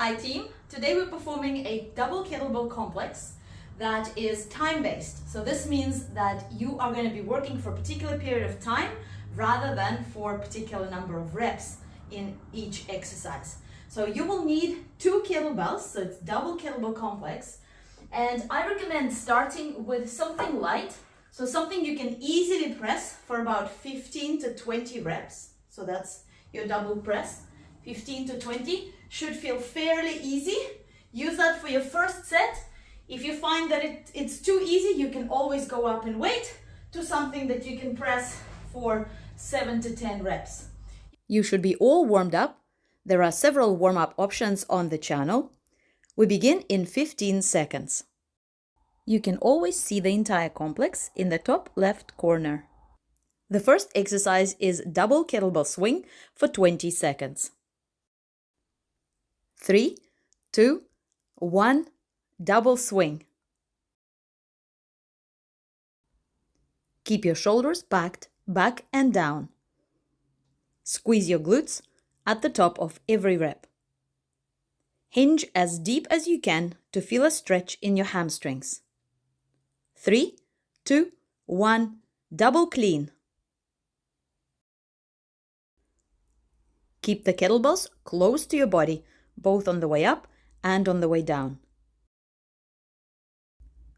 Hi team, today we're performing a double kettlebell complex that is time-based. So this means that you are going to be working for a particular period of time rather than for a particular number of reps in each exercise. So you will need 2 kettlebells, so it's double kettlebell complex. And I recommend starting with something light, so something you can easily press for about 15 to 20 reps. So that's your double press. 15 to 20 should feel fairly easy. Use that for your first set. If you find that it's too easy, you can always go up in weight to something that you can press for 7 to 10 reps. You should be all warmed up. There are several warm-up options on the channel. We begin in 15 seconds. You can always see the entire complex in the top left corner. The first exercise is double kettlebell swing for 20 seconds. 3, 2, 1, double swing. Keep your shoulders back and down. Squeeze your glutes at the top of every rep. Hinge as deep as you can to feel a stretch in your hamstrings. 3, 2, 1, double clean. Keep the kettlebells close to your body, both on the way up and on the way down.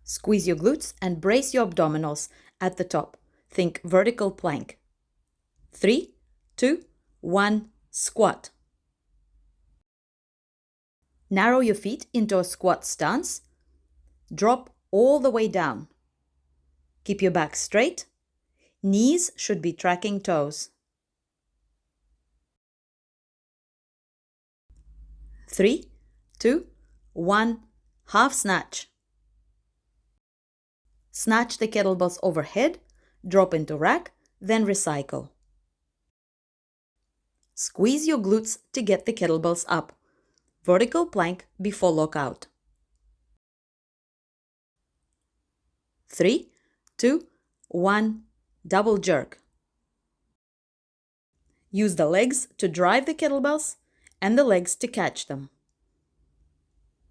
Squeeze your glutes and brace your abdominals at the top. Think vertical plank. 3, 2, 1, squat. Narrow your feet into a squat stance. Drop all the way down. Keep your back straight. Knees should be tracking toes. 3, 2, 1, half snatch. Snatch the kettlebells overhead, drop into rack, then recycle. Squeeze your glutes to get the kettlebells up. Vertical plank before lockout. 3, 2, 1, double jerk. Use the legs to drive the kettlebells and the legs to catch them.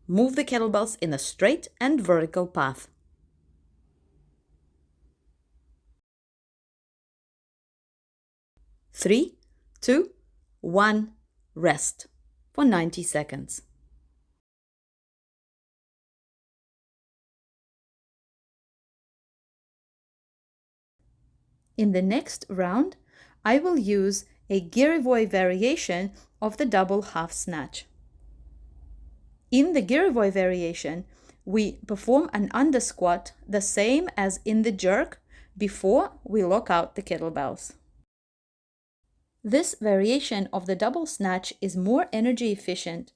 Move the kettlebells in a straight and vertical path. Three, 2, 1, rest for 90 seconds. In the next round, I will use a Girivoy variation of the double half snatch. In the Girivoy variation, we perform an under squat the same as in the jerk before we lock out the kettlebells. This variation of the double snatch is more energy efficient.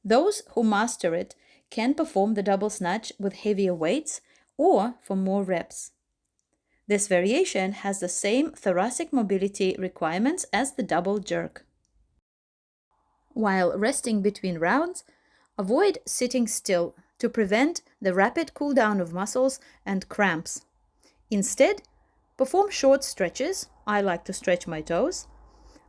Those who master it can perform the double snatch with heavier weights or for more reps. This variation has the same thoracic mobility requirements as the double jerk. While resting between rounds, avoid sitting still to prevent the rapid cool down of muscles and cramps. Instead, perform short stretches, I like to stretch my toes,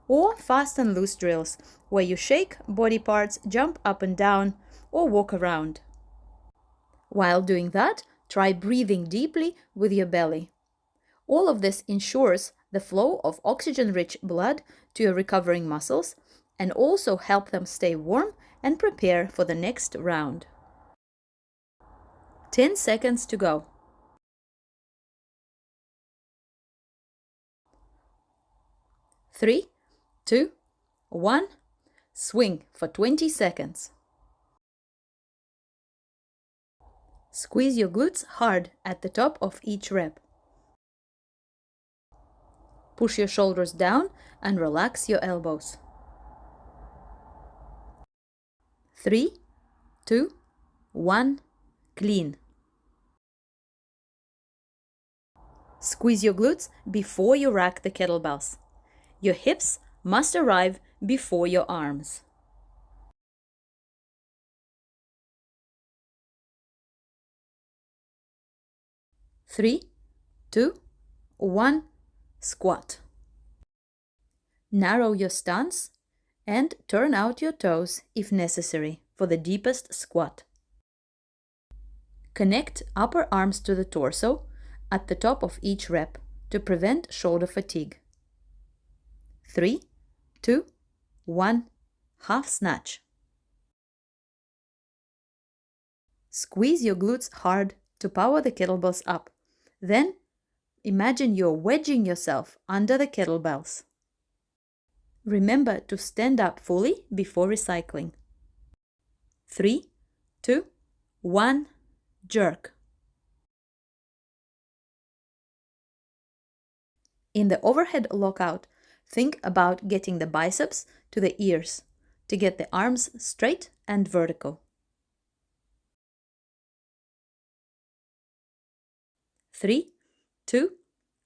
or fast and loose drills where you shake body parts, jump up and down, or walk around. While doing that, try breathing deeply with your belly. All of this ensures the flow of oxygen-rich blood to your recovering muscles and also help them stay warm and prepare for the next round. 10 seconds to go. 3, 2, 1, swing for 20 seconds. Squeeze your glutes hard at the top of each rep. Push your shoulders down and relax your elbows. 3, 2, 1, clean. Squeeze your glutes before you rack the kettlebells. Your hips must arrive before your arms. 3, 2, 1, squat. Narrow your stance and turn out your toes if necessary. for the deepest squat. Connect upper arms to the torso at the top of each rep to prevent shoulder fatigue. 3, 2, 1, half snatch. Squeeze your glutes hard to power the kettlebells up. Then, imagine you're wedging yourself under the kettlebells. Remember to stand up fully before recycling. 3, 2, 1, jerk. In the overhead lockout, think about getting the biceps to the ears to get the arms straight and vertical. 3, 2,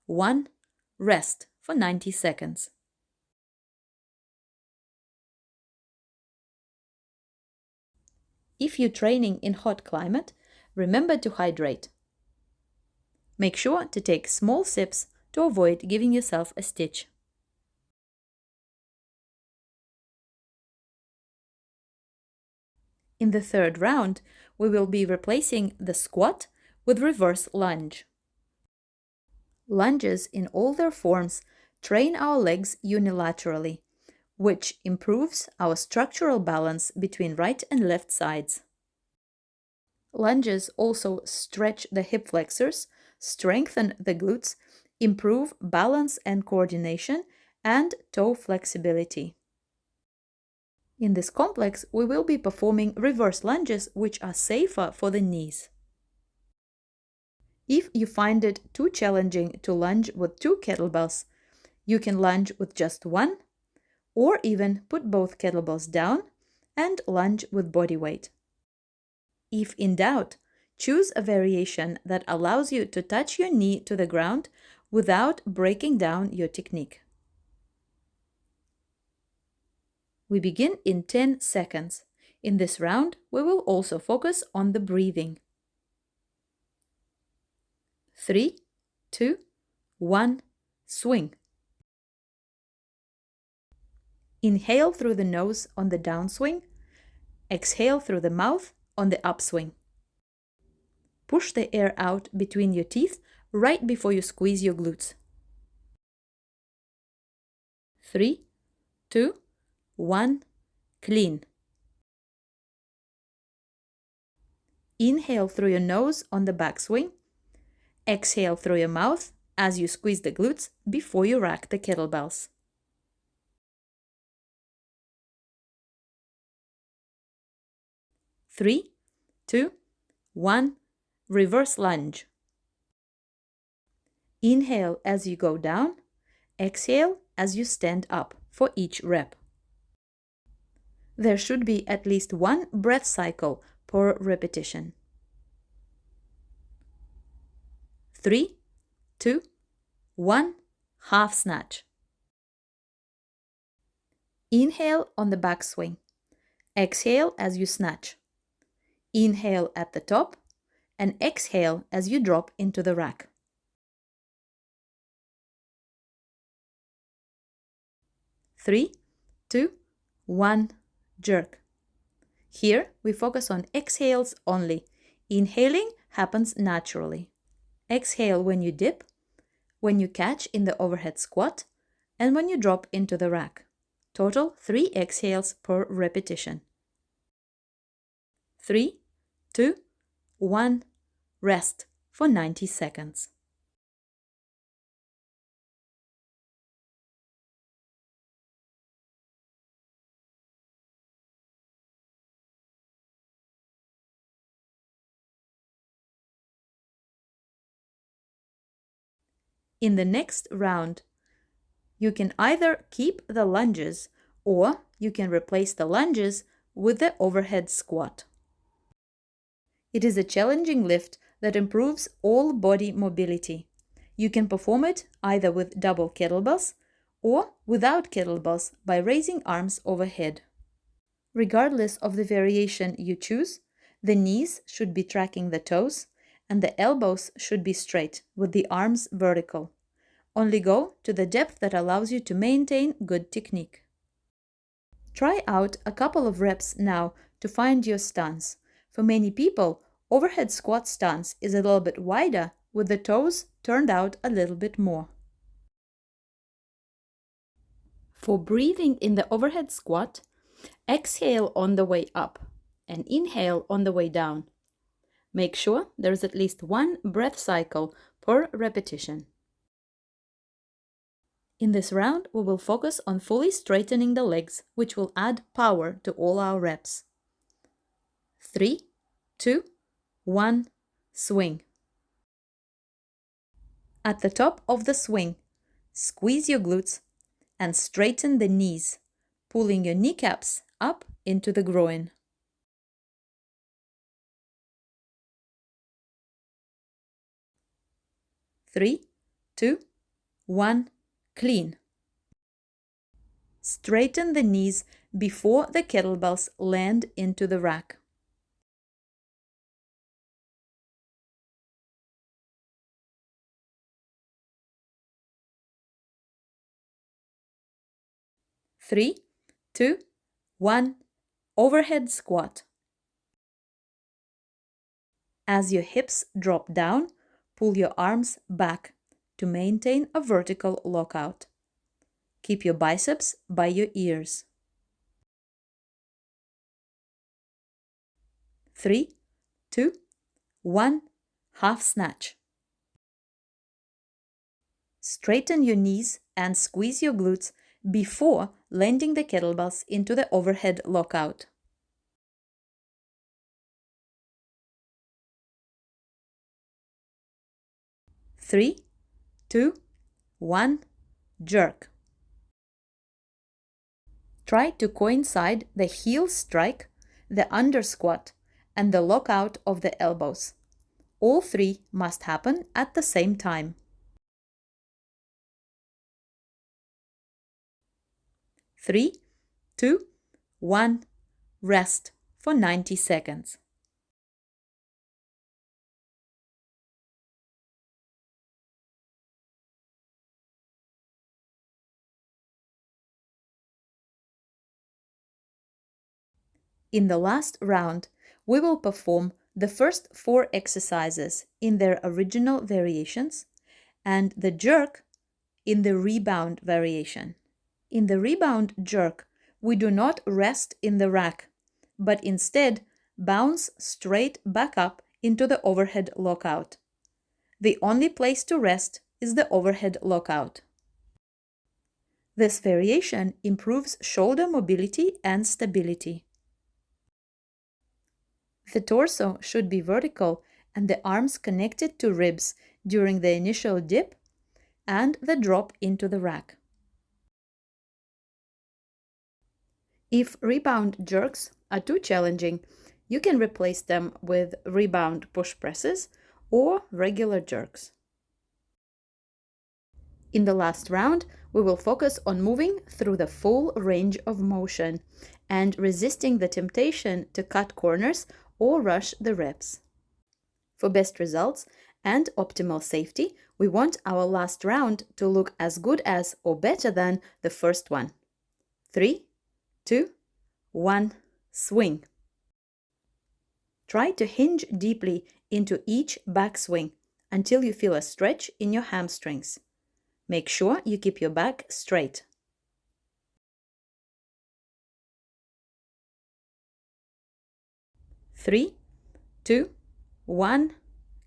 1, rest for 90 seconds. If you're training in hot climate, remember to hydrate. Make sure to take small sips to avoid giving yourself a stitch. In the third round, we will be replacing the squat with reverse lunge. Lunges in all their forms train our legs unilaterally, which improves our structural balance between right and left sides. Lunges also stretch the hip flexors, strengthen the glutes, improve balance and coordination, and toe flexibility. In this complex, we will be performing reverse lunges, which are safer for the knees. If you find it too challenging to lunge with 2 kettlebells, you can lunge with just 1, or even put both kettlebells down and lunge with body weight. If in doubt, choose a variation that allows you to touch your knee to the ground without breaking down your technique. We begin in 10 seconds. In this round, we will also focus on the breathing. 3, 2, 1, swing. Inhale through the nose on the downswing. Exhale through the mouth on the upswing. Push the air out between your teeth right before you squeeze your glutes. 3, 2, 1, clean. Inhale through your nose on the backswing. Exhale through your mouth as you squeeze the glutes before you rack the kettlebells. 3, 2, 1, reverse lunge. Inhale as you go down, exhale as you stand up for each rep. There should be at least 1 breath cycle per repetition. 3, 2, 1, half snatch. Inhale on the backswing. Exhale as you snatch. Inhale at the top and exhale as you drop into the rack. 3, 2, 1, jerk. Here we focus on exhales only. Inhaling happens naturally. Exhale when you dip, when you catch in the overhead squat, and when you drop into the rack. Total 3 exhales per repetition. 3, 2, 1, rest for 90 seconds. In the next round, you can either keep the lunges or you can replace the lunges with the overhead squat. It is a challenging lift that improves all body mobility. You can perform it either with double kettlebells or without kettlebells by raising arms overhead. Regardless of the variation you choose, the knees should be tracking the toes and the elbows should be straight with the arms vertical. Only go to the depth that allows you to maintain good technique. Try out a couple of reps now to find your stance. For many people, overhead squat stance is a little bit wider with the toes turned out a little bit more. For breathing in the overhead squat, exhale on the way up and inhale on the way down. Make sure there is at least one breath cycle per repetition. In this round, we will focus on fully straightening the legs, which will add power to all our reps. 3, 2, 1, swing. At the top of the swing, squeeze your glutes and straighten the knees, pulling your kneecaps up into the groin. Three, two, one, clean. Straighten the knees before the kettlebells land into the rack. Three, two, one, overhead squat. As your hips drop down, pull your arms back to maintain a vertical lockout. Keep your biceps by your ears. 3, 2, 1, half snatch. Straighten your knees and squeeze your glutes before landing the kettlebells into the overhead lockout. 3, 2, 1, jerk. Try to coincide the heel strike, the under squat, and the lockout of the elbows. All three must happen at the same time. 3, 2, 1, rest for 90 seconds. In the last round, we will perform the first 4 exercises in their original variations and the jerk in the rebound variation. In the rebound jerk, we do not rest in the rack, but instead bounce straight back up into the overhead lockout. The only place to rest is the overhead lockout. This variation improves shoulder mobility and stability. The torso should be vertical and the arms connected to ribs during the initial dip and the drop into the rack. If rebound jerks are too challenging, you can replace them with rebound push presses or regular jerks. In the last round, we will focus on moving through the full range of motion and resisting the temptation to cut corners or rush the reps. For best results and optimal safety, we want our last round to look as good as or better than the first one. 3, 2, 1, swing. Try to hinge deeply into each back swing until you feel a stretch in your hamstrings. Make sure you keep your back straight. 3, 2, 1,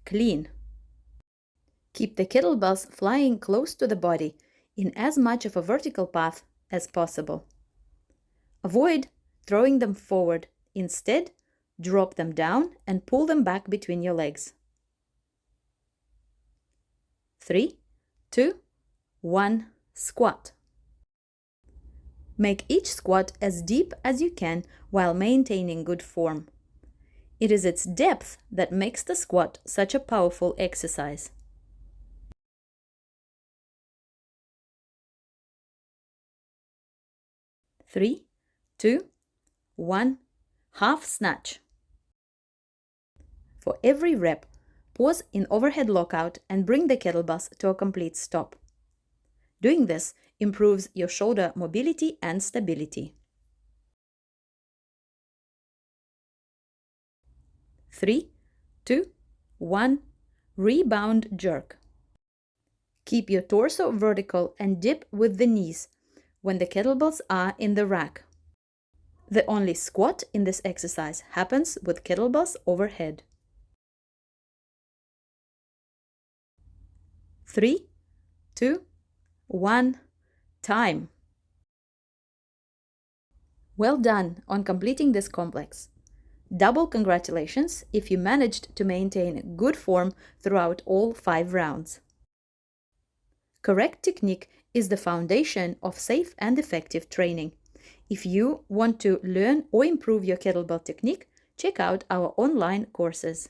clean. Keep the kettlebells flying close to the body in as much of a vertical path as possible. Avoid throwing them forward. Instead, drop them down and pull them back between your legs. 3, 2, 1, squat. Make each squat as deep as you can while maintaining good form. It is its depth that makes the squat such a powerful exercise. 3, 2, 1, half snatch. For every rep, pause in overhead lockout and bring the kettlebells to a complete stop. Doing this improves your shoulder mobility and stability. 3, 2, 1, rebound jerk. Keep your torso vertical and dip with the knees when the kettlebells are in the rack. The only squat in this exercise happens with kettlebells overhead. 3, 2, 1, time. Well done on completing this complex. Double congratulations if you managed to maintain good form throughout all 5 rounds. Correct technique is the foundation of safe and effective training. If you want to learn or improve your kettlebell technique, check out our online courses.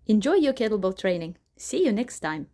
Enjoy your kettlebell training. See you next time.